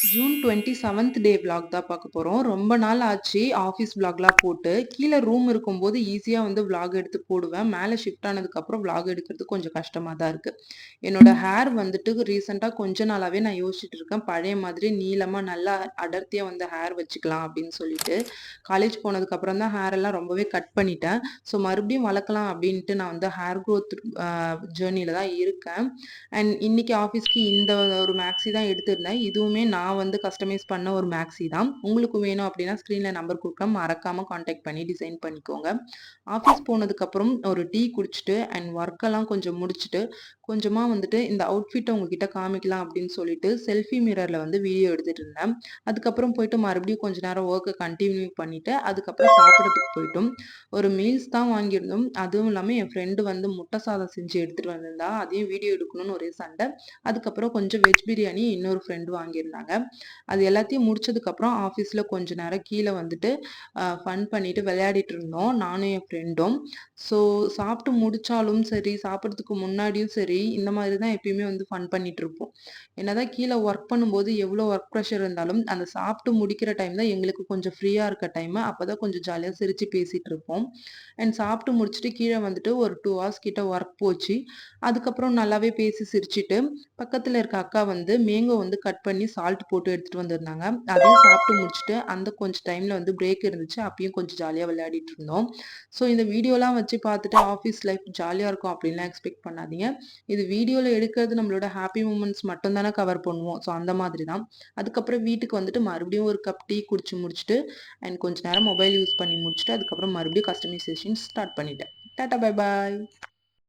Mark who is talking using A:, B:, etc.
A: June 27th டே vlog தான் பார்க்க போறோம். ரொம்ப நாள் ஆச்சு ஆஃபீஸ் விளாக்லாம் போட்டு. கீழ ரூம் இருக்கும்போது ஈஸியா வந்து விளாக் எடுத்து போடுவேன். மேல ஷிஃப்ட் ஆனதுக்கப்புறம் விளாக் எடுக்கிறது கொஞ்சம் கஷ்டமா தான் இருக்கு. என்னோட ஹேர் வந்துட்டு ரீசென்ட்டா கொஞ்ச நாளாவே நான் யோசிச்சுட்டு இருக்கேன். பழைய மாதிரி நீளமா நல்லா அடர்த்தியா வந்து ஹேர் வச்சுக்கலாம் அப்படின்னு சொல்லிட்டு. காலேஜ் போனதுக்கப்புறம் தான் ஹேர் எல்லாம் ரொம்பவே கட் பண்ணிட்டேன். ஸோ மறுபடியும் வளர்க்கலாம் அப்படின்ட்டு நான் வந்து ஹேர் குரோத் ஜர்னில தான் இருக்கேன். அண்ட் இன்னைக்கு ஆஃபீஸ்க்கு இந்த ஒரு மேக்ஸி தான் எடுத்திருந்தேன். இதுவுமே நான் வந்து கஸ்டமைஸ் பண்ண ஒரு மேக்ஸி தான். உங்களுக்கு வேணும் அப்படின்னா ஸ்க்ரீன்ல நம்பர் குடுக்குறேன். மறக்காம கான்டாக்ட் பண்ணி டிசைன் பண்ணிக்கோங்க. ஆஃபீஸ் போனதுக்கப்புறம் ஒரு டீ குடிச்சுட்டு அண்ட் ஒர்க்கெல்லாம் கொஞ்சம் முடிச்சுட்டு, கொஞ்சமா வந்துட்டு இந்த அவுட்ஃபிட்ட உங்ககிட்ட காமிக்கலாம் அப்படின்னு சொல்லிட்டு செல்ஃபி மிரர்ல வந்து வீடியோ எடுத்துட்டு இருந்தேன். அதுக்கப்புறம் போயிட்டு மறுபடியும் கொஞ்ச நேரம் வொர்க்க கன்டின்யூ பண்ணிட்டு, அதுக்கப்புறம் சாப்பிடறதுக்கு போயிட்டோம். ஒரு மீல்ஸ் தான் வாங்கியிருந்தோம். அதுவும் இல்லாம என் ஃப்ரெண்டு வந்து முட்டை சாதம் செஞ்சு எடுத்துட்டு வந்திருந்தா. அதையும் வீடியோ எடுக்கணும்னு ஒரே சண்டை. அதுக்கப்புறம் கொஞ்சம் வெஜ் பிரியாணி இன்னொரு ஃப்ரெண்ட் வாங்கியிருந்தாங்க. அது எல்லாத்தையும் முடிச்சதுக்கப்புறம் ஆஃபீஸ்ல கொஞ்ச நேரம் கீழ வந்துட்டு ஃபன் பண்ணிட்டு விளையாடிட்டு இருந்தோம். நானும் என் ஃப்ரெண்டும். ஸோ சாப்பிட்டு முடிச்சாலும் சரி, சாப்பிடறதுக்கு முன்னாடியும் சரி, இந்த மாதிரி தான் எப்பயுமே வந்து ஃபன் பண்ணிட்டு இருப்போம். என்னதான் கீழ ஒர்க் பண்ணும்போது எவ்வளோ ஒர்க் ப்ரெஷர் இருந்தாலும், அந்த சாப்பிட்டு முடிக்கிற டைம் தான் எங்களுக்கு கொஞ்சம் ஃப்ரீயா இருக்க டைமு. அப்பதான் கொஞ்சம் ஜாலியா சிரிச்சு பேசிட்டு இருப்போம். அண்ட் சாப்பிட்டு முடிச்சுட்டு கீழ வந்துட்டு ஒரு 2 ஹார்ஸ் கிட்ட ஒர்க் போச்சு. அதுக்கப்புறம் நல்லாவே பேசி சிரிச்சுட்டு, பக்கத்துல இருக்க அக்கா வந்து மேங்கோ வந்து கட் பண்ணி சால்ட் போட்டு எடுத்துட்டு வந்திருந்தாங்க. அதையும் சாப்பிட்டு முடிச்சுட்டு, அந்த கொஞ்சம் டைம்ல வந்து பிரேக் இருந்துச்சு. அப்பயும் கொஞ்சம் ஜாலியா விளையாடிட்டு இருந்தோம். ஸோ இந்த வீடியோலாம் வச்சு பார்த்துட்டு ஆஃபீஸ் லைஃப் ஜாலியா இருக்கும் அப்படின்லாம் எக்ஸ்பெக்ட் பண்ணாதீங்க. இது வீடியோல எடுக்கிறது நம்மளோட ஹாப்பி மூமெண்ட்ஸ் மட்டும் தானே கவர் பண்ணுவோம். ஸோ அந்த மாதிரி தான். அதுக்கப்புறம் வீட்டுக்கு வந்துட்டு மறுபடியும் ஒரு கப் டீ குடிச்சு முடிச்சுட்டு, அண்ட் கொஞ்ச நேரம் மொபைல் யூஸ் பண்ணி முடிச்சுட்டு, அதுக்கப்புறம் மறுபடியும் கஸ்டமைசேஷன் ஸ்டார்ட் பண்ணிட்டேன். Tata bye bye.